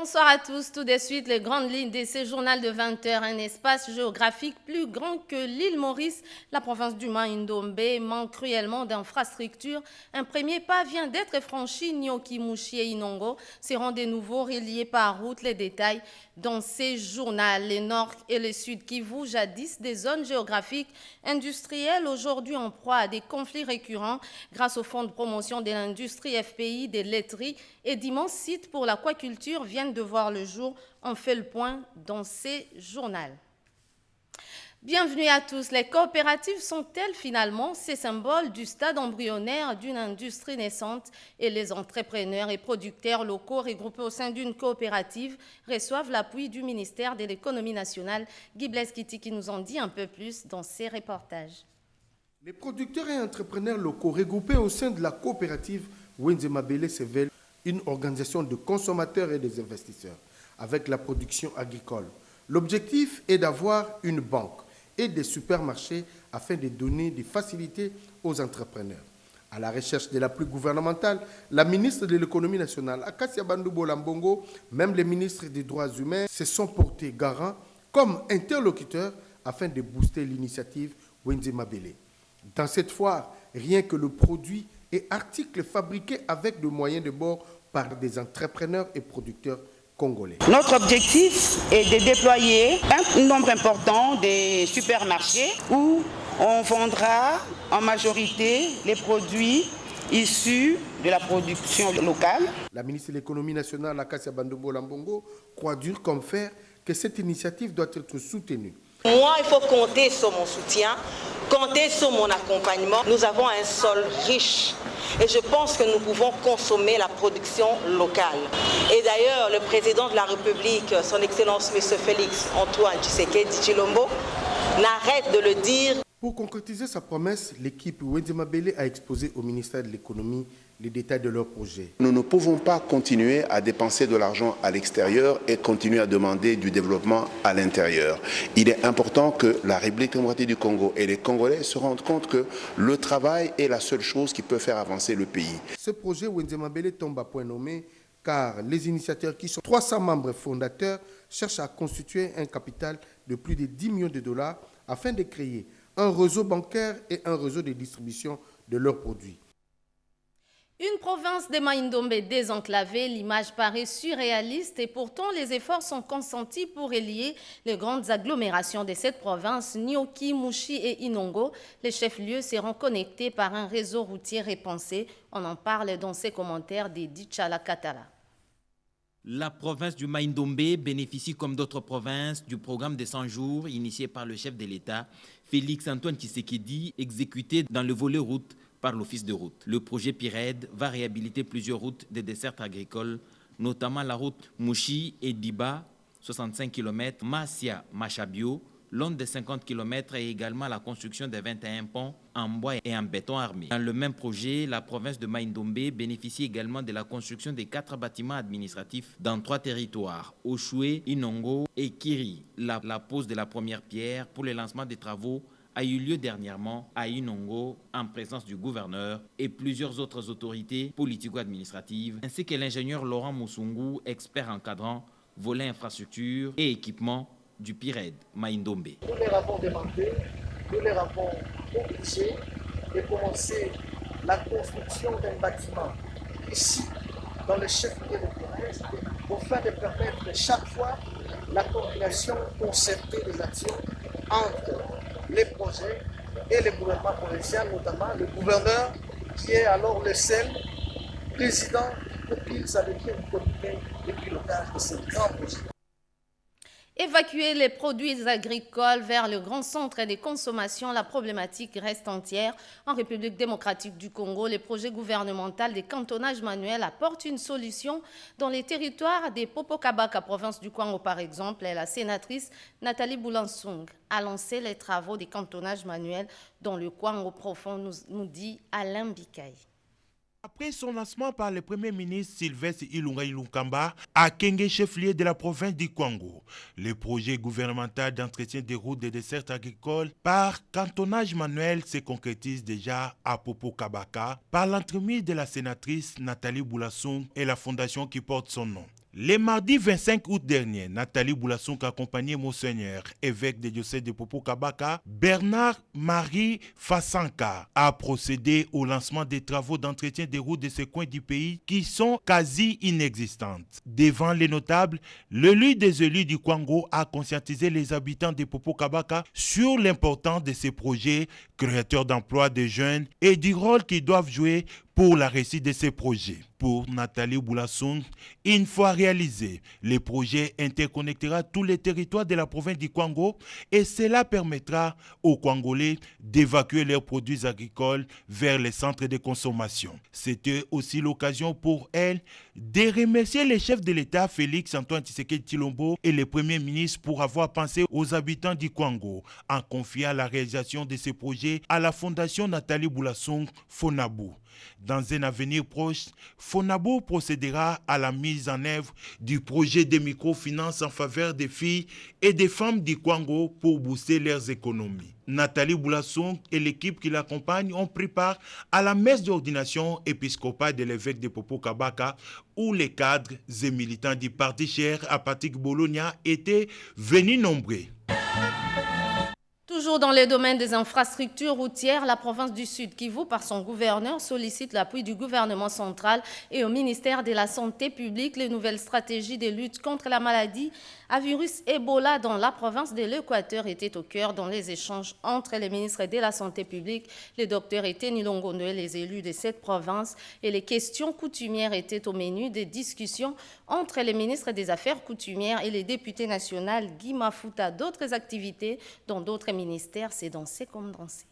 Bonsoir à tous. Tout de suite, les grandes lignes de ce journal de 20 heures. Un espace géographique plus grand que l'île Maurice, la province du Maïndombe, manque cruellement d'infrastructures. Un premier pas vient d'être franchi. Nyoki, Mouchi et Inongo seront de nouveau reliés par route. Les détails dans ces journaux. Le nord et le sud Kivu, jadis des zones géographiques industrielles, aujourd'hui en proie à des conflits récurrents grâce au fonds de promotion de l'industrie FPI, des laiteries et d'immenses sites pour l'aquaculture viennent de voir le jour. On fait le point dans ces journaux. Bienvenue à tous. Les coopératives sont-elles finalement ces symboles du stade embryonnaire d'une industrie naissante et les entrepreneurs et producteurs locaux regroupés au sein d'une coopérative reçoivent l'appui du ministère de l'économie nationale. Guy Blaise Kitty qui nous en dit un peu plus dans ses reportages. Les producteurs et entrepreneurs locaux regroupés au sein de la coopérative Wenzema Bele Sevel, une organisation de consommateurs et des investisseurs avec la production agricole. L'objectif est d'avoir une banque et des supermarchés afin de donner des facilités aux entrepreneurs. À la recherche de l'appui gouvernemental, la ministre de l'économie nationale, Akasia Bandoubo Lambongo, même les ministres des droits humains se sont portés garants comme interlocuteurs afin de booster l'initiative Wenzema Bele. Dans cette foire, rien que le produit et articles fabriqués avec des moyens de bord par des entrepreneurs et producteurs congolais. Notre objectif est de déployer un nombre important de supermarchés où on vendra en majorité les produits issus de la production locale. La ministre de l'économie nationale, Akasia Bandoubo Lambongo, croit dur comme fer que cette initiative doit être soutenue. Moi, il faut compter sur mon soutien, compter sur mon accompagnement. Nous avons un sol riche et je pense que nous pouvons consommer la production locale. Et d'ailleurs, le président de la République, son Excellence M. Félix Antoine Tshisekedi Tshilombo, n'arrête de le dire. Pour concrétiser sa promesse, l'équipe Wenzema Bele a exposé au ministère de l'économie les détails de leur projet. Nous ne pouvons pas continuer à dépenser de l'argent à l'extérieur et continuer à demander du développement à l'intérieur. Il est important que la République démocratique du Congo et les Congolais se rendent compte que le travail est la seule chose qui peut faire avancer le pays. Ce projet Wenzema Bele tombe à point nommé car les initiateurs qui sont 300 membres fondateurs cherchent à constituer un capital de plus de 10 millions de dollars afin de créer un réseau bancaire et un réseau de distribution de leurs produits. Une province de Maïndombe désenclavée, l'image paraît surréaliste et pourtant les efforts sont consentis pour relier les grandes agglomérations de cette province, Nyoki, Mouchi et Inongo. Les chefs-lieux seront connectés par un réseau routier repensé. On en parle dans ses commentaires d'Edith Chala-Katala. La province du Maïndombe bénéficie comme d'autres provinces du programme de 100 jours initié par le chef de l'État, Félix Antoine Tshisekedi, exécuté dans le volet route par l'Office de route. Le projet PIRED va réhabiliter plusieurs routes de dessertes agricoles, notamment la route Mouchi et Diba, 65 km, Massia-Machabio, long de 50 km et également la construction de 21 ponts en bois et en béton armé. Dans le même projet, la province de Maïndombe bénéficie également de la construction de 4 bâtiments administratifs dans 3 territoires, Oshoué, Inongo et Kiri. La pose de la première pierre pour le lancement des travaux a eu lieu dernièrement à Inongo en présence du gouverneur et plusieurs autres autorités politico-administratives, ainsi que l'ingénieur Laurent Moussungu, expert encadrant volet infrastructure et équipement du PIRED Maïndombe. Nous leur avons demandé, nous leur avons obligé de commencer la construction d'un bâtiment ici, dans le chef-lieu de province, afin de permettre chaque fois la coordination concertée des actions entre les projets et le gouvernement provincial, notamment le gouverneur qui est alors le seul président qui copile avec le comité de pilotage de ce grand projet. Évacuer les produits agricoles vers le grand centre de consommation, la problématique reste entière. En République démocratique du Congo, les projets gouvernementaux de cantonnage manuel apportent une solution dans les territoires des Popokabaka, province du Kwango par exemple. La sénatrice Nathalie Boulansung a lancé les travaux de cantonnage manuel dans le Kwango profond, nous dit Alain Bikaï. Après son lancement par le Premier ministre Sylvestre Ilunga Ilunkamba à Kenge, chef-lieu de la province du Kwango, le projet gouvernemental d'entretien des routes des dessertes agricoles par cantonnage manuel se concrétise déjà à Popokabaka par l'entremise de la sénatrice Nathalie Boulassung et la fondation qui porte son nom. Le mardi 25 août dernier, Nathalie Boulassounk accompagnait Monseigneur, évêque du diocèse de Popo-Kabaka, Bernard-Marie Fassanka, a procédé au lancement des travaux d'entretien des routes de ces coins du pays qui sont quasi inexistantes. Devant les notables, l'élu des élus du Kwango a conscientisé les habitants de Popo-Kabaka sur l'importance de ces projets créateurs d'emplois des jeunes et du rôle qu'ils doivent jouer pour la réussite de ces projets. Pour Nathalie Boulassounk, une fois réalisé, le projet interconnectera tous les territoires de la province du Kwango et cela permettra aux Kwangolais d'évacuer leurs produits agricoles vers les centres de consommation. C'était aussi l'occasion pour elle de remercier les chefs de l'État Félix Antoine Tshisekedi Tshilombo et le Premier ministre pour avoir pensé aux habitants du Kwango en confiant la réalisation de ces projets à la Fondation Nathalie Boulassounk Fonabou. Dans un avenir proche, Fonabou procédera à la mise en œuvre du projet de microfinance en faveur des filles et des femmes du Kwango pour booster leurs économies. Nathalie Boulassounk et l'équipe qui l'accompagne ont pris part à la messe d'ordination épiscopale de l'évêque de Popo-Kabaka où les cadres et militants du parti cher à Patrick Bologna étaient venus nombreux. Toujours dans les domaines des infrastructures routières, la province du Sud Kivu, par son gouverneur, sollicite l'appui du gouvernement central et au ministère de la Santé publique. Les nouvelles stratégies de lutte contre la maladie à virus Ebola dans la province de l'Équateur étaient au cœur dans les échanges entre les ministres de la Santé publique, les docteurs Eteni Longondo et les élus de cette province. Et les questions coutumières étaient au menu des discussions entre les ministres des Affaires coutumières et les députés nationaux Guy Mafuta. D'autres activités dans d'autres ministères, c'est dans ces condensés.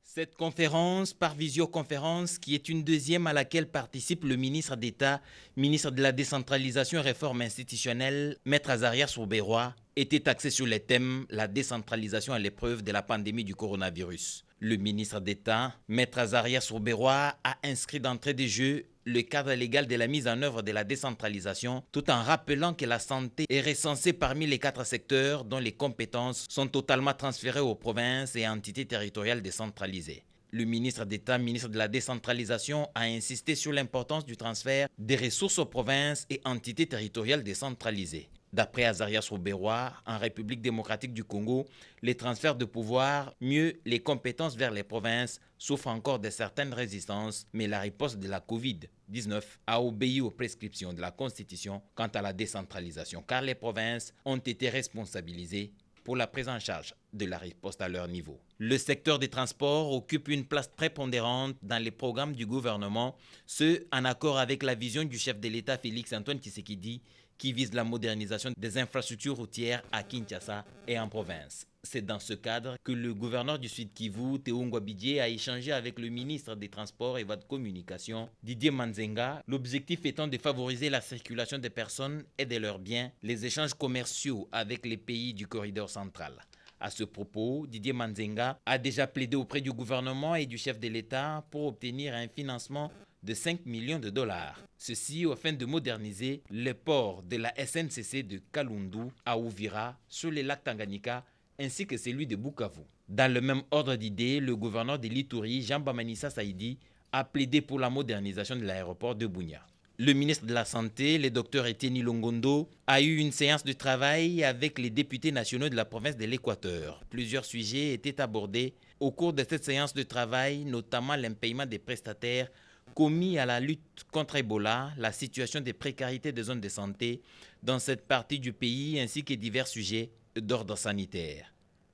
Cette conférence par visioconférence, qui est une deuxième à laquelle participe le ministre d'État, ministre de la décentralisation et réforme institutionnelle, Maître Azaria Soubérois, était axée sur les thèmes la décentralisation à l'épreuve de la pandémie du coronavirus. Le ministre d'État, Maître Azaria Soubérois, a inscrit d'entrée de jeu le cadre légal de la mise en œuvre de la décentralisation, tout en rappelant que la santé est recensée parmi les 4 secteurs dont les compétences sont totalement transférées aux provinces et entités territoriales décentralisées. Le ministre d'État, ministre de la décentralisation, a insisté sur l'importance du transfert des ressources aux provinces et entités territoriales décentralisées. D'après Azaria Soubérois, en République démocratique du Congo, les transferts de pouvoir, mieux les compétences vers les provinces, souffrent encore de certaines résistances, mais la riposte de la Covid-19 a obéi aux prescriptions de la Constitution quant à la décentralisation, car les provinces ont été responsabilisées pour la prise en charge de la riposte à leur niveau. Le secteur des transports occupe une place prépondérante dans les programmes du gouvernement, ce en accord avec la vision du chef de l'État Félix Antoine Tshisekedi, qui vise la modernisation des infrastructures routières à Kinshasa et en province. C'est dans ce cadre que le gouverneur du Sud Kivu, Théo Ngwabidje, a échangé avec le ministre des Transports et de Communication, Didier Manzenga, l'objectif étant de favoriser la circulation des personnes et de leurs biens, les échanges commerciaux avec les pays du corridor central. À ce propos, Didier Manzenga a déjà plaidé auprès du gouvernement et du chef de l'État pour obtenir un financement de 5 millions de dollars. Ceci afin de moderniser le port de la SNCC de Kalundu à Uvira sur les lacs Tanganyika ainsi que celui de Bukavu. Dans le même ordre d'idées, le gouverneur de l'Ituri, Jean Bamanissa Saïdi, a plaidé pour la modernisation de l'aéroport de Bunia. Le ministre de la Santé, le docteur Eteni Longondo, a eu une séance de travail avec les députés nationaux de la province de l'Équateur. Plusieurs sujets étaient abordés au cours de cette séance de travail, notamment l'impayement des prestataires commis à la lutte contre Ebola, la situation de précarité des zones de santé dans cette partie du pays ainsi que divers sujets d'ordre sanitaire.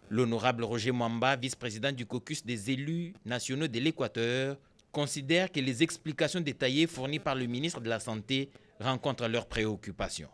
L'honorable Roger Mwamba, vice-président du caucus des élus nationaux de l'Équateur, considère que les explications détaillées fournies par le ministre de la Santé rencontrent leurs préoccupations.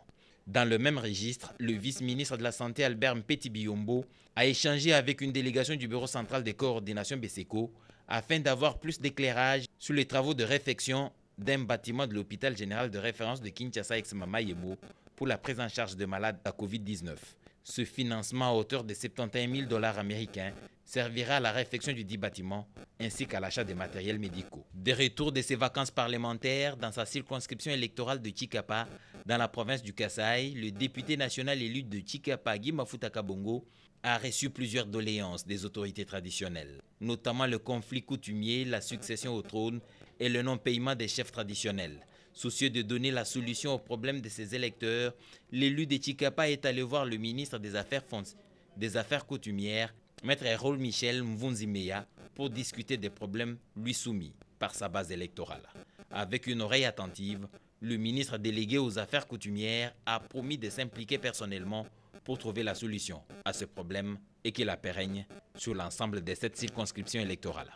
Dans le même registre, le vice-ministre de la Santé Albert Mpeti Biyombo a échangé avec une délégation du Bureau central de coordination BESECO afin d'avoir plus d'éclairage sur les travaux de réfection d'un bâtiment de l'hôpital général de référence de Kinshasa ex-Mamayemo pour la prise en charge de malades à Covid-19. Ce financement à hauteur de 71 000 $ américains servira à la réfection du dit bâtiment ainsi qu'à l'achat de matériels médicaux. De retour de ses vacances parlementaires dans sa circonscription électorale de Chikapa, dans la province du Kasaï, le député national élu de Chikapa, Guy Mafuta Kabongo, a reçu plusieurs doléances des autorités traditionnelles, notamment le conflit coutumier, la succession au trône et le non-paiement des chefs traditionnels. Soucieux de donner la solution aux problèmes de ses électeurs, l'élu de Tshikapa est allé voir le ministre des Affaires coutumières, Maître Erol Michel Mvunzimeya, pour discuter des problèmes lui soumis par sa base électorale. Avec une oreille attentive, le ministre délégué aux Affaires coutumières a promis de s'impliquer personnellement pour trouver la solution à ce problème et qu'il la pérenne sur l'ensemble de cette circonscription électorale.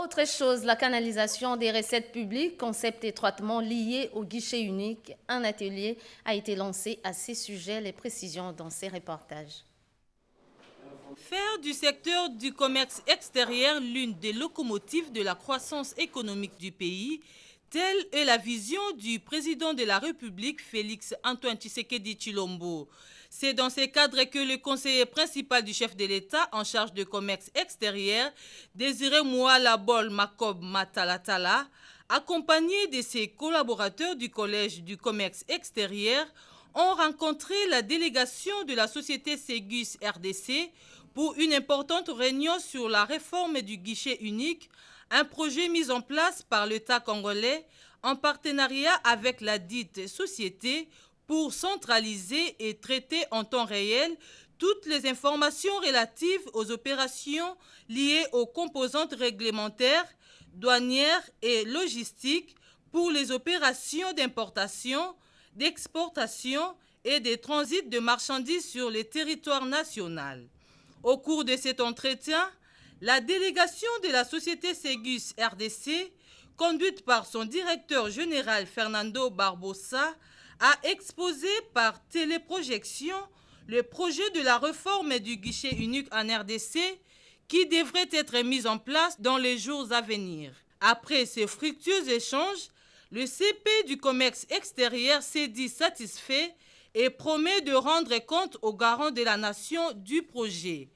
Autre chose, la canalisation des recettes publiques, concept étroitement lié au guichet unique. Un atelier a été lancé à ces sujets. Les précisions dans ces reportages. Faire du secteur du commerce extérieur l'une des locomotives de la croissance économique du pays, telle est la vision du président de la République, Félix Antoine Tshisekedi Tshilombo. C'est dans ces cadres que le conseiller principal du chef de l'État en charge de commerce extérieur, Désiré Mouala Bol Makob Matalatala, accompagné de ses collaborateurs du Collège du commerce extérieur, ont rencontré la délégation de la société Ségus RDC pour une importante réunion sur la réforme du guichet unique, un projet mis en place par l'État congolais en partenariat avec la dite société pour centraliser et traiter en temps réel toutes les informations relatives aux opérations liées aux composantes réglementaires, douanières et logistiques pour les opérations d'importation, d'exportation et de transit de marchandises sur le territoire national. Au cours de cet entretien, la délégation de la société Ségus RDC, conduite par son directeur général Fernando Barbosa, a exposé par téléprojection le projet de la réforme du guichet unique en RDC qui devrait être mis en place dans les jours à venir. Après ces fructueux échanges, le CP du commerce extérieur s'est dit satisfait et promet de rendre compte aux garants de la nation du projet.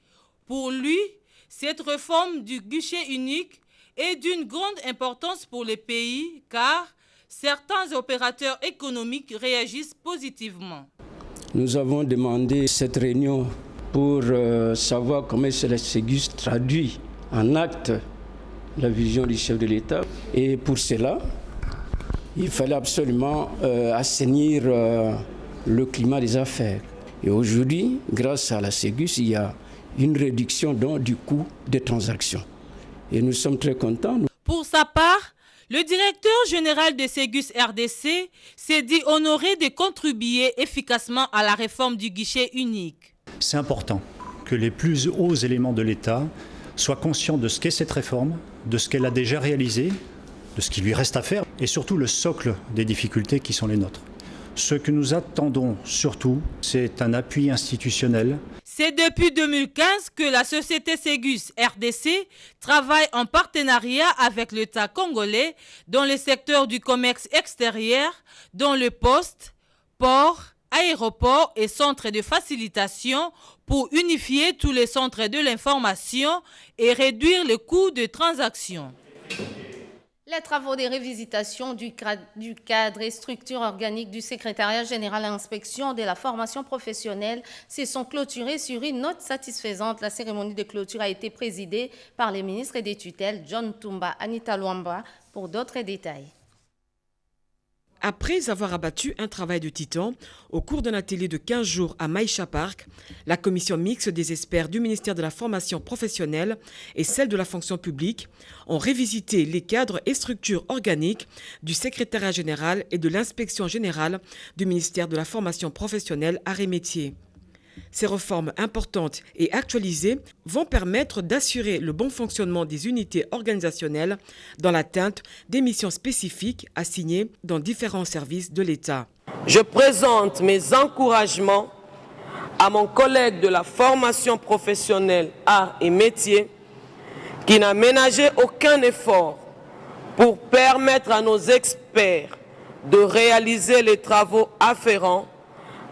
Pour lui, cette réforme du guichet unique est d'une grande importance pour le pays car certains opérateurs économiques réagissent positivement. Nous avons demandé cette réunion pour savoir comment la Ségus traduit en acte la vision du chef de l'État. Et pour cela, il fallait absolument assainir le climat des affaires. Et aujourd'hui, grâce à la Ségus, il y a une réduction du coût des transactions. Et nous sommes très contents. Pour sa part, le directeur général de Ségus RDC s'est dit honoré de contribuer efficacement à la réforme du guichet unique. C'est important que les plus hauts éléments de l'État soient conscients de ce qu'est cette réforme, de ce qu'elle a déjà réalisé, de ce qui lui reste à faire et surtout le socle des difficultés qui sont les nôtres. Ce que nous attendons surtout, c'est un appui institutionnel. C'est depuis 2015 que la société Ségus RDC travaille en partenariat avec l'État congolais dans le secteur du commerce extérieur, dans le poste, port, aéroport et centres de facilitation pour unifier tous les centres de l'information et réduire le coût de transaction. Les travaux de révisitation du cadre et structure organique du secrétariat général à l'inspection de la formation professionnelle se sont clôturés sur une note satisfaisante. La cérémonie de clôture a été présidée par les ministres des tutelles John Tumba, Anita Luamba, pour d'autres détails. Après avoir abattu un travail de titan au cours d'un atelier de 15 jours à Maïcha Park, la commission mixte des experts du ministère de la formation professionnelle et celle de la fonction publique ont révisité les cadres et structures organiques du secrétariat général et de l'inspection générale du ministère de la formation professionnelle arts et métiers. Ces réformes importantes et actualisées vont permettre d'assurer le bon fonctionnement des unités organisationnelles dans l'atteinte des missions spécifiques assignées dans différents services de l'État. Je présente mes encouragements à mon collègue de la formation professionnelle arts et métiers qui n'a ménagé aucun effort pour permettre à nos experts de réaliser les travaux afférents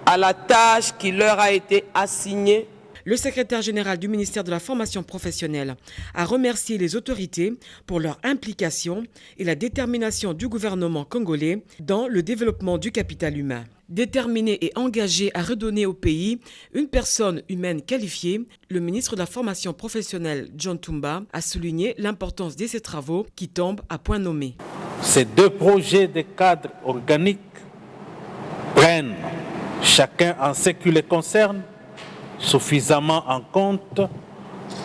à la tâche qui leur a été assignée. Le secrétaire général du ministère de la formation professionnelle a remercié les autorités pour leur implication et la détermination du gouvernement congolais dans le développement du capital humain. Déterminé et engagé à redonner au pays une personne humaine qualifiée, le ministre de la formation professionnelle John Tumba a souligné l'importance de ces travaux qui tombent à point nommé. Ces deux projets de cadre organique prennent, chacun en ce qui les concerne, suffisamment en compte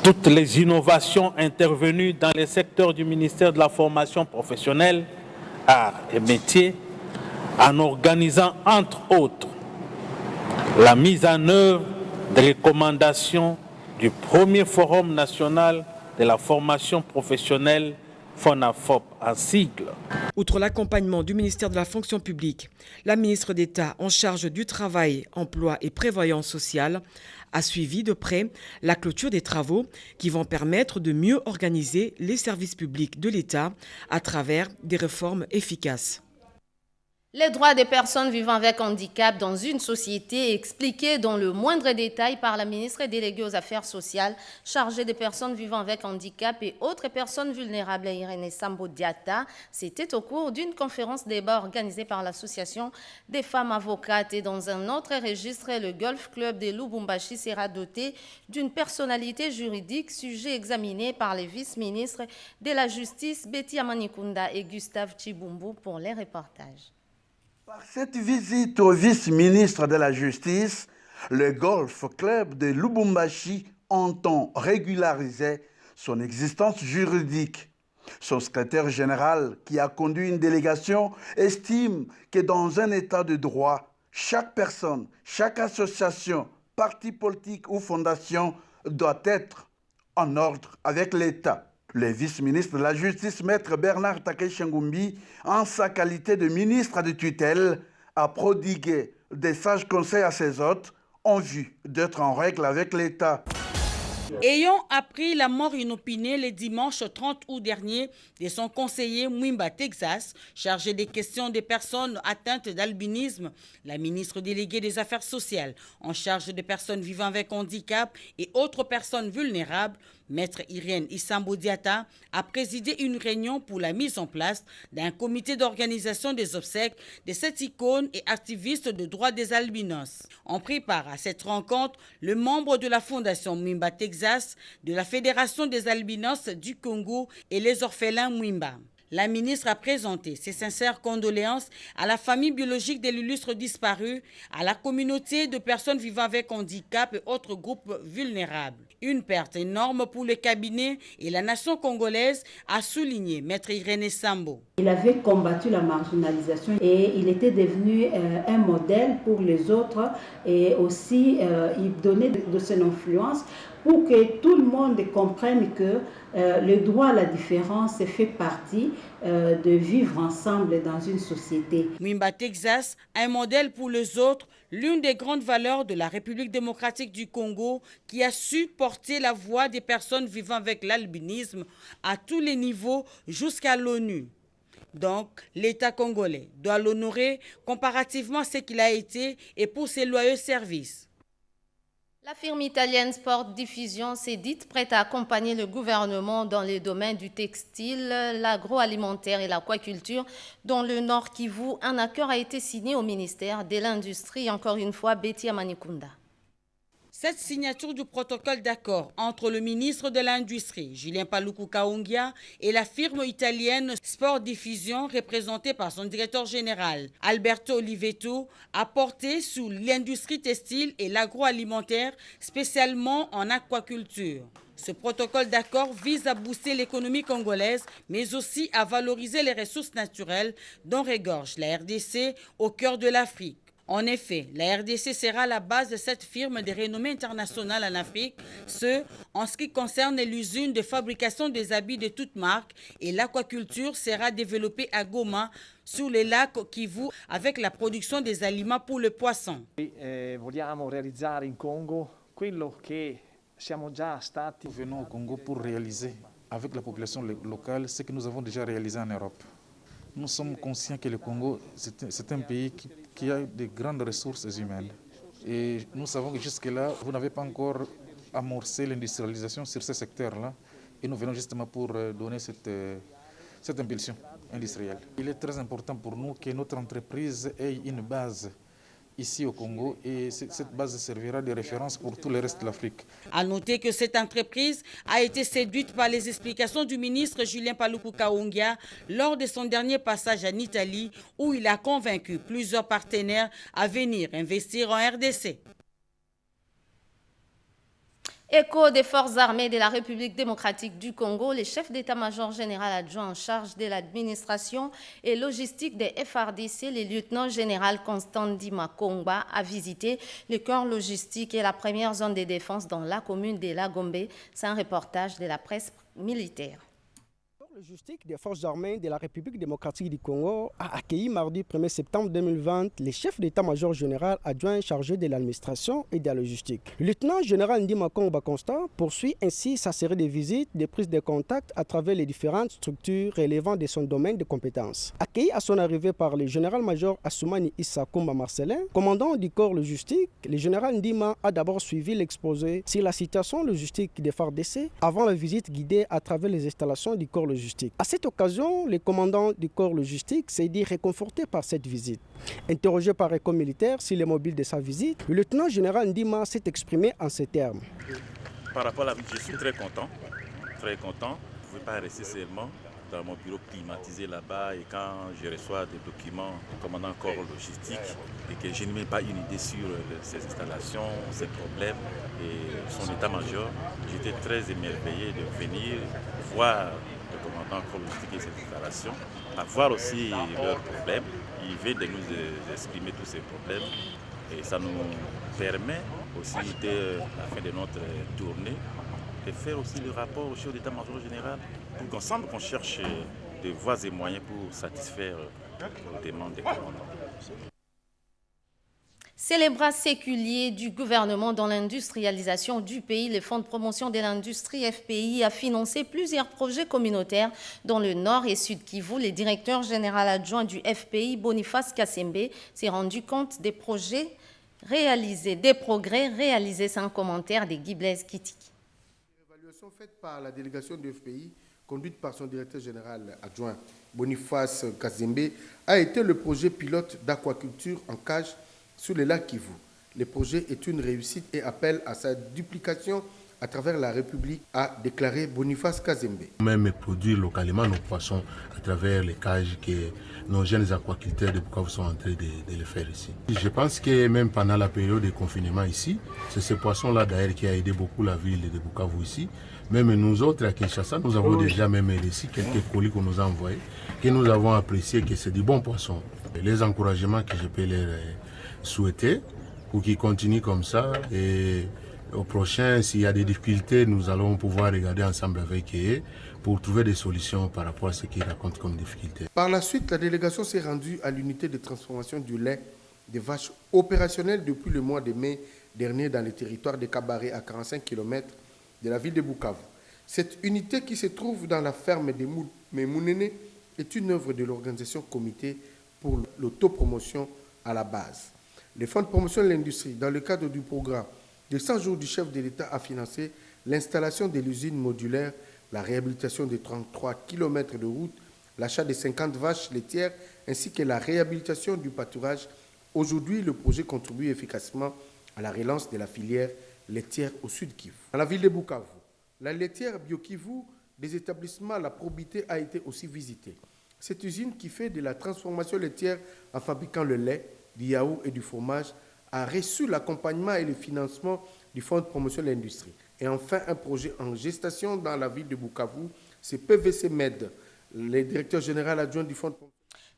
toutes les innovations intervenues dans les secteurs du ministère de la formation professionnelle, arts et métiers, en organisant entre autres la mise en œuvre des recommandations du premier Forum national de la formation professionnelle FONAFOP en sigle. Outre l'accompagnement du ministère de la fonction publique, la ministre d'État en charge du travail, emploi et prévoyance sociale a suivi de près la clôture des travaux qui vont permettre de mieux organiser les services publics de l'État à travers des réformes efficaces. Les droits des personnes vivant avec handicap dans une société expliqués dans le moindre détail par la ministre déléguée aux Affaires sociales chargée des personnes vivant avec handicap et autres personnes vulnérables, Irene Sambo Diata. C'était au cours d'une conférence débat organisée par l'Association des femmes avocates. Et dans un autre registre, le Golf Club de Lubumbashi sera doté d'une personnalité juridique, sujet examiné par les vice-ministres de la Justice, Betty Amanikunda et Gustave Chibumbu pour les reportages. Par cette visite au vice-ministre de la Justice, le Golf Club de Lubumbashi entend régulariser son existence juridique. Son secrétaire général, qui a conduit une délégation, estime que dans un état de droit, chaque personne, chaque association, parti politique ou fondation doit être en ordre avec l'État. Le vice-ministre de la Justice, Maître Bernard Takeshi-Ngumbi, en sa qualité de ministre de tutelle, a prodigué des sages conseils à ses hôtes en vue d'être en règle avec l'État. Ayant appris la mort inopinée le dimanche 30 août dernier de son conseiller Mwimba Texas, chargé des questions des personnes atteintes d'albinisme, la ministre déléguée des Affaires sociales en charge des personnes vivant avec handicap et autres personnes vulnérables, Maître Irene Isambo Diata, a présidé une réunion pour la mise en place d'un comité d'organisation des obsèques de cette icône et activiste de droits des albinos. On prépare à cette rencontre le membre de la Fondation Mwimba Texas, de la Fédération des albinos du Congo et les orphelins Mwimba. La ministre a présenté ses sincères condoléances à la famille biologique de l'illustre disparu, à la communauté de personnes vivant avec handicap et autres groupes vulnérables. Une perte énorme pour le cabinet et la nation congolaise, a souligné Maître Irene Sambo. Il avait combattu la marginalisation et il était devenu un modèle pour les autres et aussi il donnait de son influence pour que tout le monde comprenne que le droit à la différence fait partie de vivre ensemble dans une société. Mwimba Texas, un modèle pour les autres, l'une des grandes valeurs de la République démocratique du Congo qui a su porter la voix des personnes vivant avec l'albinisme à tous les niveaux jusqu'à l'ONU. Donc, l'État congolais doit l'honorer comparativement à ce qu'il a été et pour ses loyaux services. La firme italienne Sport Diffusion s'est dite prête à accompagner le gouvernement dans les domaines du textile, l'agroalimentaire et l'aquaculture. Dans le Nord Kivu, un accord a été signé au ministère de l'Industrie. Encore une fois, Betty Amanikunda. Cette signature du protocole d'accord entre le ministre de l'Industrie, Julien Paluku Kaongia, et la firme italienne Sport Diffusion, représentée par son directeur général, Alberto Olivetto, a porté sur l'industrie textile et l'agroalimentaire, spécialement en aquaculture. Ce protocole d'accord vise à booster l'économie congolaise, mais aussi à valoriser les ressources naturelles dont regorge la RDC au cœur de l'Afrique. En effet, la RDC sera la base de cette firme de renommée internationale en Afrique, ce en ce qui concerne l'usine de fabrication des habits de toutes marques, et l'aquaculture sera développée à Goma, sur les lacs Kivu, avec la production des aliments pour le poisson. Vogliamo realizzare in Congo quello che siamo già stati. Nous venons au Congo pour réaliser avec la population locale ce que nous avons déjà réalisé en Europe. Nous sommes conscients que le Congo, c'est un pays qui a de grandes ressources humaines. Et nous savons que jusque-là, vous n'avez pas encore amorcé l'industrialisation sur ce secteur-là. Et nous venons justement pour donner cette impulsion industrielle. Il est très important pour nous que notre entreprise ait une base ici au Congo et cette base servira de référence pour tout le reste de l'Afrique. À noter que cette entreprise a été séduite par les explications du ministre Julien Paluku Kahongya lors de son dernier passage en Italie où il a convaincu plusieurs partenaires à venir investir en RDC. Écho des forces armées de la République démocratique du Congo, le chef d'état-major général adjoint en charge de l'administration et logistique des FARDC, le lieutenant-général Constant Ndima Kongba, a visité le corps logistique et la première zone de défense dans la commune de Lagombe. C'est un reportage de la presse militaire. Le logistique des forces armées de la République démocratique du Congo a accueilli mardi 1er septembre 2020 les chefs d'état-major général adjoint chargé de l'administration et de la logistique. Le lieutenant-général Ndima Kongba Constant poursuit ainsi sa série de visites, de prises de contact à travers les différentes structures relevant de son domaine de compétences. Accueilli à son arrivée par le général-major Assoumani Issa Koumba Marcelin, commandant du corps logistique, le général Ndima a d'abord suivi l'exposé sur la situation logistique des FARDC avant la visite guidée à travers les installations du corps logistique. À cette occasion, le commandant du corps logistique s'est dit réconforté par cette visite. Interrogé par Éco militaire sur les mobiles de sa visite, le lieutenant-général Ndima s'est exprimé en ces termes. Par rapport à la visite, je suis très content. Très content. Je ne pouvais pas rester seulement dans mon bureau climatisé là-bas et quand je reçois des documents du commandant corps logistique et que je n'ai même pas une idée sur ces installations, ces problèmes et son état-major, j'étais très émerveillé de venir voir le commandant corps logistique et ces installations, à voir aussi leurs problèmes. Il vient de nous exprimer tous ces problèmes et ça nous permet aussi, à la fin de notre tournée, de faire aussi le rapport au chef d'état-major général pour qu'ensemble qu'on cherche des voies et moyens pour satisfaire les demandes des commandants. C'est les bras séculiers du gouvernement dans l'industrialisation du pays. Le Fonds de promotion de l'industrie FPI a financé plusieurs projets communautaires dans le Nord et Sud Kivu. Le directeur général adjoint du FPI, Boniface Kassembe, s'est rendu compte des progrès réalisés sans commentaire de Guy Blaise Kitiki. L'évaluation faite par la délégation du FPI, conduite par son directeur général adjoint, Boniface Kassembe, a été le projet pilote d'aquaculture en cage sur le lac Kivu. Le projet est une réussite et appelle à sa duplication à travers la République, a déclaré Boniface Kassembe. Même produire localement nos poissons à travers les cages que nos jeunes aquaculteurs de Bukavu sont en train de le faire ici. Je pense que même pendant la période de confinement ici, c'est ce poisson-là d'ailleurs qui a aidé beaucoup la ville de Bukavu ici. Même nous autres à Kinshasa, nous avons déjà même reçu quelques colis qu'on nous a envoyés, que nous avons apprécié que c'est du bon poisson. Les encouragements que je peux leur souhaiter pour qu'ils continuent comme ça et au prochain, s'il y a des difficultés, nous allons pouvoir regarder ensemble avec eux pour trouver des solutions par rapport à ce qu'ils racontent comme difficultés. Par la suite, la délégation s'est rendue à l'unité de transformation du lait des vaches opérationnelle depuis le mois de mai dernier dans le territoire de Kabaré à 45 km de la ville de Bukavu. Cette unité qui se trouve dans la ferme de Memounene est une œuvre de l'organisation Comité pour l'autopromotion à la base. Le Fonds de promotion de l'industrie, dans le cadre du programme de 100 jours du chef de l'État, a financé l'installation de l'usine modulaire, la réhabilitation de 33 km de route, l'achat de 50 vaches laitières, ainsi que la réhabilitation du pâturage. Aujourd'hui, le projet contribue efficacement à la relance de la filière laitière au Sud Kivu. Dans la ville de Bukavu, la laitière Bio-Kivu des établissements La Probité a été aussi visitée. Cette usine qui fait de la transformation laitière en fabriquant le lait, du yaourt et du fromage a reçu l'accompagnement et le financement du Fonds de promotion de l'industrie. Et enfin, un projet en gestation dans la ville de Bukavu, c'est PVC Med, le directeur général adjoint du Fonds de promotion.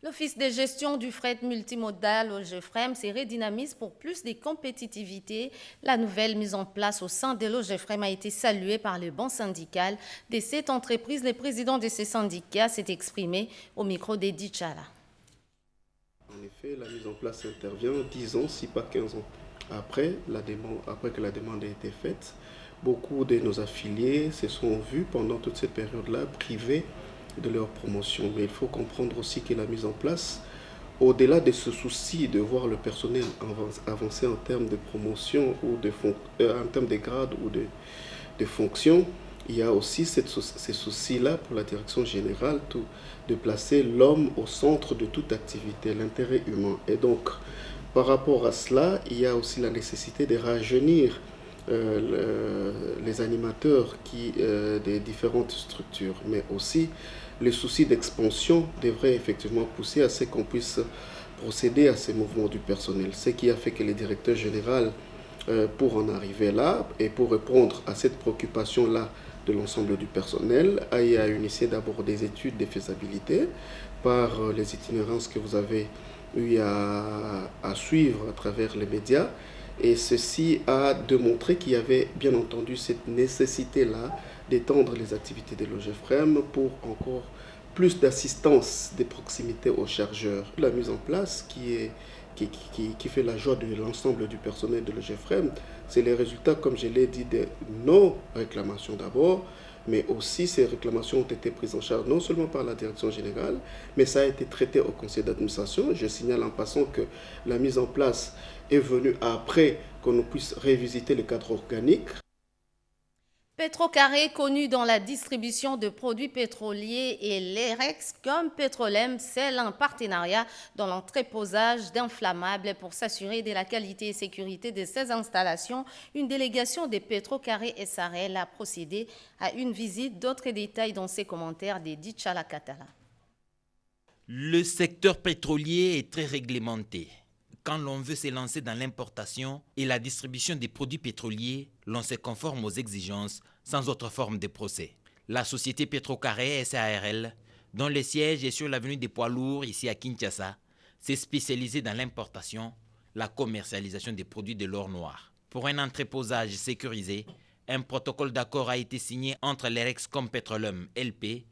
L'Office de gestion du fret multimodal au GEFREM se redynamise pour plus de compétitivité. La nouvelle mise en place au sein de l'OGEFREM a été saluée par le banc syndical de cette entreprise. Le président de ces syndicats s'est exprimé au micro d'Edi Chala. En effet, la mise en place intervient 10 ans, si pas 15 ans. Après que la demande a été faite, beaucoup de nos affiliés se sont vus pendant toute cette période-là privés de leur promotion. Mais il faut comprendre aussi que la mise en place, au-delà de ce souci de voir le personnel avancer en termes de promotion ou en termes de grade ou de fonction, il y a aussi ces soucis-là pour la direction générale de placer l'homme au centre de toute activité, l'intérêt humain. Et donc, Par rapport à cela, il y a aussi la nécessité de rajeunir les animateurs des différentes structures, mais aussi les soucis d'expansion devraient effectivement pousser à ce qu'on puisse procéder à ces mouvements du personnel. Ce qui a fait que le directeur général, pour en arriver là et pour répondre à cette préoccupation-là de l'ensemble du personnel, a initié d'abord des études de faisabilité par les itinérances que vous avez eu à suivre à travers les médias. Et ceci a démontré qu'il y avait bien entendu cette nécessité-là d'étendre les activités de l'OGEFREM pour encore plus d'assistance de proximité aux chargeurs. La mise en place qui fait la joie de l'ensemble du personnel de l'OGEFREM, c'est les résultats, comme je l'ai dit, de nos réclamations d'abord, mais aussi ces réclamations ont été prises en charge non seulement par la direction générale, mais ça a été traité au conseil d'administration. Je signale en passant que la mise en place est venue après qu'on puisse révisiter le cadre organique. Petrocarré, connu dans la distribution de produits pétroliers, et l'EREX comme Petrolem scellent un partenariat dans l'entreposage d'inflammables pour s'assurer de la qualité et sécurité de ces installations. Une délégation de Petrocarré SARL a procédé à une visite. D'autres détails dans ses commentaires d'Edith Chalakatala. Le secteur pétrolier est très réglementé. Quand l'on veut se lancer dans l'importation et la distribution des produits pétroliers, l'on se conforme aux exigences sans autre forme de procès. La société Petrocarré SARL, dont le siège est sur l'avenue des Poids Lourds, ici à Kinshasa, s'est spécialisée dans l'importation, la commercialisation des produits de l'or noir. Pour un entreposage sécurisé, un protocole d'accord a été signé entre l'EREX comme Petrolem LP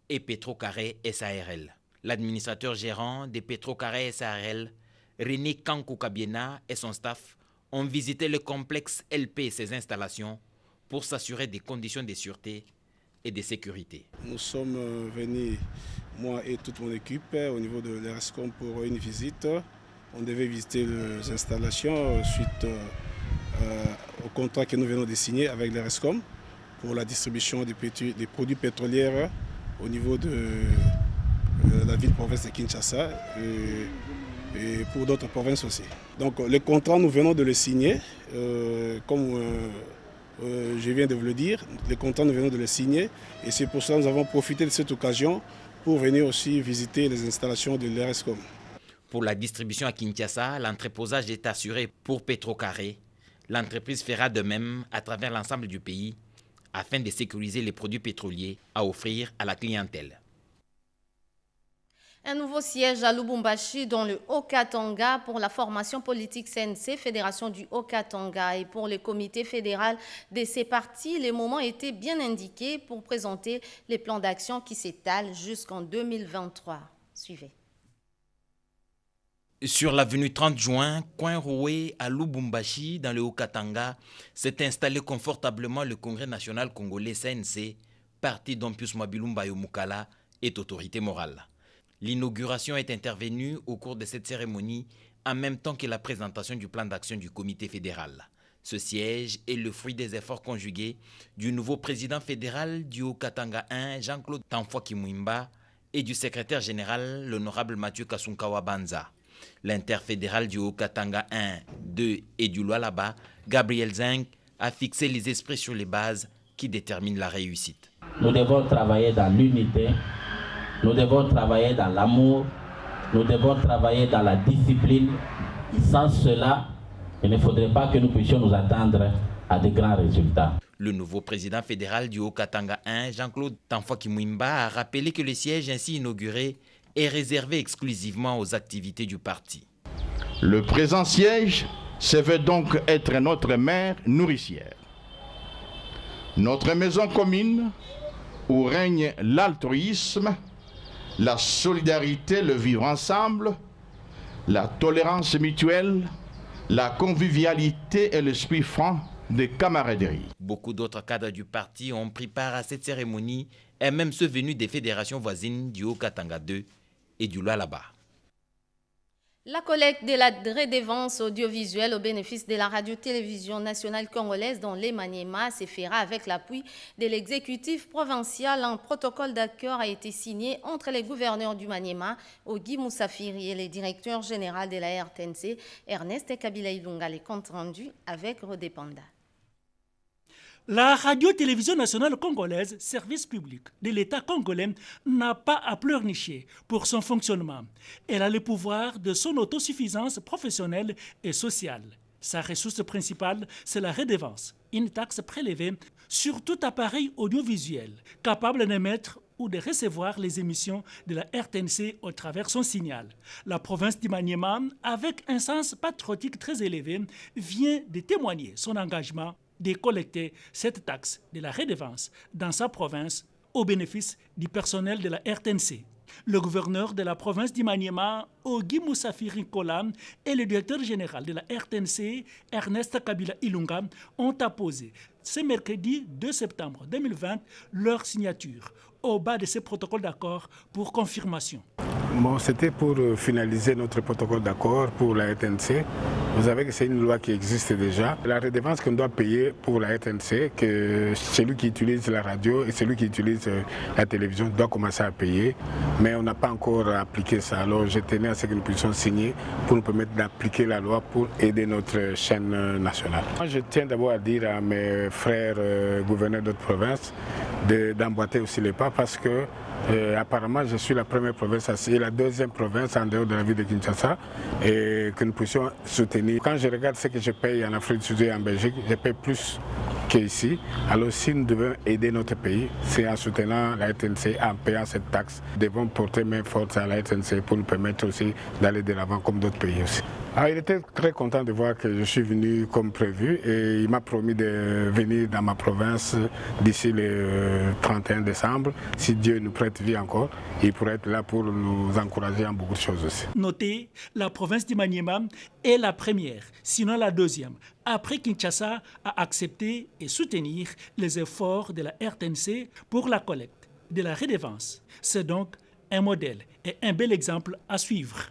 et Petrocarré SARL. L'administrateur gérant de Petrocarré SARL, René Kankou-Kabiena et son staff ont visité le complexe LP et ses installations pour s'assurer des conditions de sûreté et de sécurité. Nous sommes venus, moi et toute mon équipe, au niveau de l'ERESCOM pour une visite. On devait visiter les installations suite au contrat que nous venons de signer avec l'ERESCOM pour la distribution des produits pétroliers au niveau de la ville-province de Kinshasa. Et pour d'autres provinces aussi. Donc le contrat, nous venons de le signer, comme je viens de vous le dire, le contrat, nous venons de le signer, et c'est pour ça que nous avons profité de cette occasion pour venir aussi visiter les installations de l'ERESCOM. Pour la distribution à Kinshasa, l'entreposage est assuré pour Petrocarré. L'entreprise fera de même à travers l'ensemble du pays afin de sécuriser les produits pétroliers à offrir à la clientèle. Un nouveau siège à Lubumbashi dans le Haut-Katanga pour la formation politique CNC, Fédération du Haut-Katanga, et pour le comité fédéral de ces partis. Les moments étaient bien indiqués pour présenter les plans d'action qui s'étalent jusqu'en 2023. Suivez. Sur l'avenue 30 juin, coin Roué à Lubumbashi, dans le Haut-Katanga, s'est installé confortablement le Congrès national congolais CNC, parti dont Pius Mwabilumba Yomukala est autorité morale. L'inauguration est intervenue au cours de cette cérémonie en même temps que la présentation du plan d'action du comité fédéral. Ce siège est le fruit des efforts conjugués du nouveau président fédéral du Haut-Katanga 1, Jean-Claude Tamfwaki Mwimba, et du secrétaire général, l'honorable Mathieu Kasunkawa Banza. L'interfédéral du Haut-Katanga 1, 2 et du Lualaba, Gabriel Zeng, a fixé les esprits sur les bases qui déterminent la réussite. Nous devons travailler dans l'unité. Nous devons travailler dans l'amour, nous devons travailler dans la discipline. Sans cela, il ne faudrait pas que nous puissions nous attendre à de grands résultats. Le nouveau président fédéral du Haut-Katanga 1, Jean-Claude Tamfwaki Mwimba, a rappelé que le siège ainsi inauguré est réservé exclusivement aux activités du parti. Le présent siège se veut donc être notre mère nourricière, notre maison commune où règne l'altruisme, la solidarité, le vivre ensemble, la tolérance mutuelle, la convivialité et l'esprit franc de camaraderie. Beaucoup d'autres cadres du parti ont pris part à cette cérémonie, et même ceux venus des fédérations voisines du Haut-Katanga 2 et du Lualaba. La collecte de la redevance audiovisuelle au bénéfice de la radio-télévision nationale congolaise dans les Maniema se fera avec l'appui de l'exécutif provincial. Un protocole d'accord a été signé entre les gouverneurs du Maniema, Ogi Moussafiri, et le directeur général de la RTNC, Ernest Kabila Ilunga. Les comptes rendus avec Rodépanda. La radio-télévision nationale congolaise, service public de l'État congolais, n'a pas à pleurnicher pour son fonctionnement. Elle a le pouvoir de son autosuffisance professionnelle et sociale. Sa ressource principale, c'est la redevance, une taxe prélevée sur tout appareil audiovisuel capable d'émettre ou de recevoir les émissions de la RTNC au travers son signal. La province du Maniema, avec un sens patriotique très élevé, vient de témoigner son engagement de collecter cette taxe de la redevance dans sa province au bénéfice du personnel de la RTNC. Le gouverneur de la province du Maniema, Ogi Moussafiri Kola, et le directeur général de la RTNC, Ernest Kabila Ilunga, ont apposé ce mercredi 2 septembre 2020 leur signature au bas de ce protocole d'accord pour confirmation. Bon, c'était pour finaliser notre protocole d'accord pour la RTNC. Vous savez que c'est une loi qui existe déjà. La redevance qu'on doit payer pour la RTNC, que celui qui utilise la radio et celui qui utilise la télévision doit commencer à payer. Mais on n'a pas encore appliqué ça. Alors je tenais à ce que nous puissions signer pour nous permettre d'appliquer la loi pour aider notre chaîne nationale. Moi, je tiens d'abord à dire à mes frères gouverneurs d'autres provinces d'emboîter aussi les pas parce que apparemment, je suis la première province et la deuxième province en dehors de la ville de Kinshasa et que nous puissions soutenir. Quand je regarde ce que je paye en Afrique du Sud et en Belgique, je paye plus qu'ici. Alors si nous devons aider notre pays, c'est en soutenant la RTNC, en payant cette taxe. Nous devons porter main forte à la RTNC pour nous permettre aussi d'aller de l'avant comme d'autres pays aussi. Alors, il était très content de voir que je suis venu comme prévu et il m'a promis de venir dans ma province d'ici le 31 décembre. Si Dieu nous prête vie encore, il pourrait être là pour nous encourager en beaucoup de choses aussi. Notez, la province du Maniema est la première, sinon la deuxième, après Kinshasa a accepté et soutenir les efforts de la RTNC pour la collecte de la redevance. C'est donc un modèle et un bel exemple à suivre.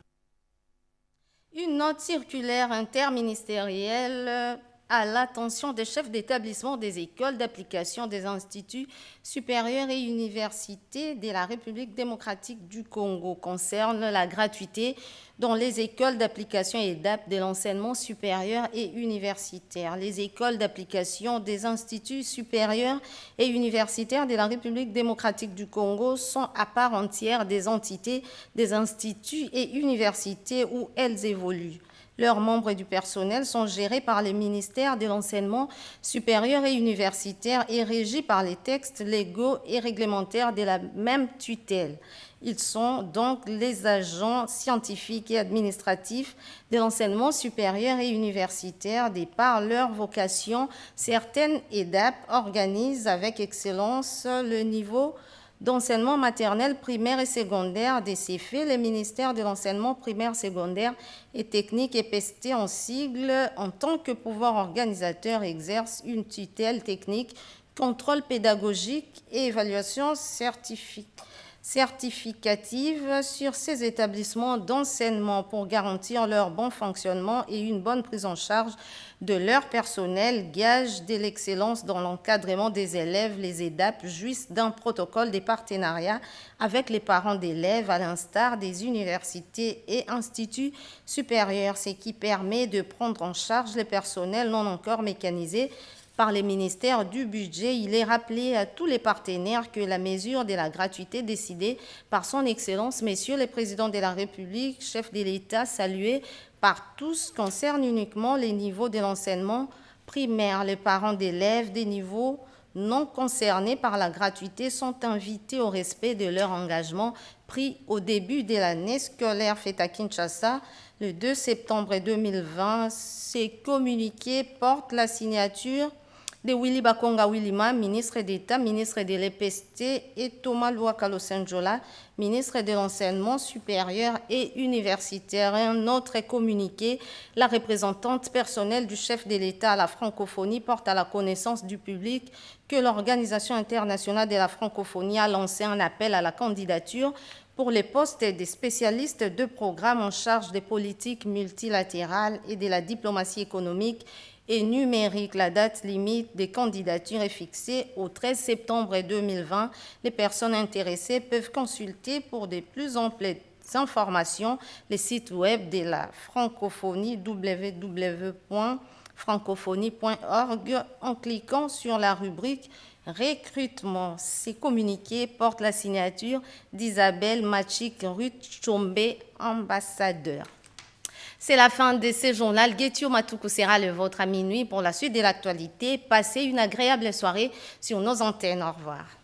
Une note circulaire interministérielle à l'attention des chefs d'établissement des écoles d'application des instituts supérieurs et universités de la République démocratique du Congo concerne la gratuité dans les écoles d'application et d'AP de l'enseignement supérieur et universitaire. Les écoles d'application des instituts supérieurs et universitaires de la République démocratique du Congo sont à part entière des entités des instituts et universités où elles évoluent. Leurs membres et du personnel sont gérés par les ministères de l'enseignement supérieur et universitaire et régis par les textes légaux et réglementaires de la même tutelle. Ils sont donc les agents scientifiques et administratifs de l'enseignement supérieur et universitaire. De par leur vocation, certaines EDAP organisent avec excellence le niveau d'enseignement maternel, primaire et secondaire. De ces faits, le ministère de l'enseignement primaire, secondaire et technique, EPST en sigle, en tant que pouvoir organisateur, exerce une tutelle technique, contrôle pédagogique et évaluation certificative sur ces établissements d'enseignement pour garantir leur bon fonctionnement et une bonne prise en charge de leur personnel, gage de l'excellence dans l'encadrement des élèves. Les EDAP jouissent d'un protocole de partenariat avec les parents d'élèves, à l'instar des universités et instituts supérieurs, ce qui permet de prendre en charge les personnels non encore mécanisés par les ministères du budget. Il est rappelé à tous les partenaires que la mesure de la gratuité décidée par son Excellence, Messieurs les présidents de la République, chefs de l'État, salués par tous, concerne uniquement les niveaux de l'enseignement primaire. Les parents d'élèves des niveaux non concernés par la gratuité sont invités au respect de leur engagement pris au début de l'année scolaire faite à Kinshasa le 2 septembre 2020. Ces communiqués portent la signature de Willy Bakonga Willima, ministre d'État, ministre de l'EPST, et Thomas Louakalo Senjola, ministre de l'Enseignement supérieur et universitaire. Et un autre communiqué, la représentante personnelle du chef de l'État à la francophonie porte à la connaissance du public que l'Organisation internationale de la francophonie a lancé un appel à la candidature pour les postes des spécialistes de programme en charge des politiques multilatérales et de la diplomatie économique et numérique. La date limite des candidatures est fixée au 13 septembre 2020. Les personnes intéressées peuvent consulter pour de plus amples informations les sites web de la francophonie www.francophonie.org en cliquant sur la rubrique recrutement. Ces communiqués portent la signature d'Isabelle Machik-Ruth-Chombe, ambassadeur. C'est la fin de ce journal. Guetio Matoukou sera le vôtre à minuit pour la suite de l'actualité. Passez une agréable soirée sur nos antennes. Au revoir.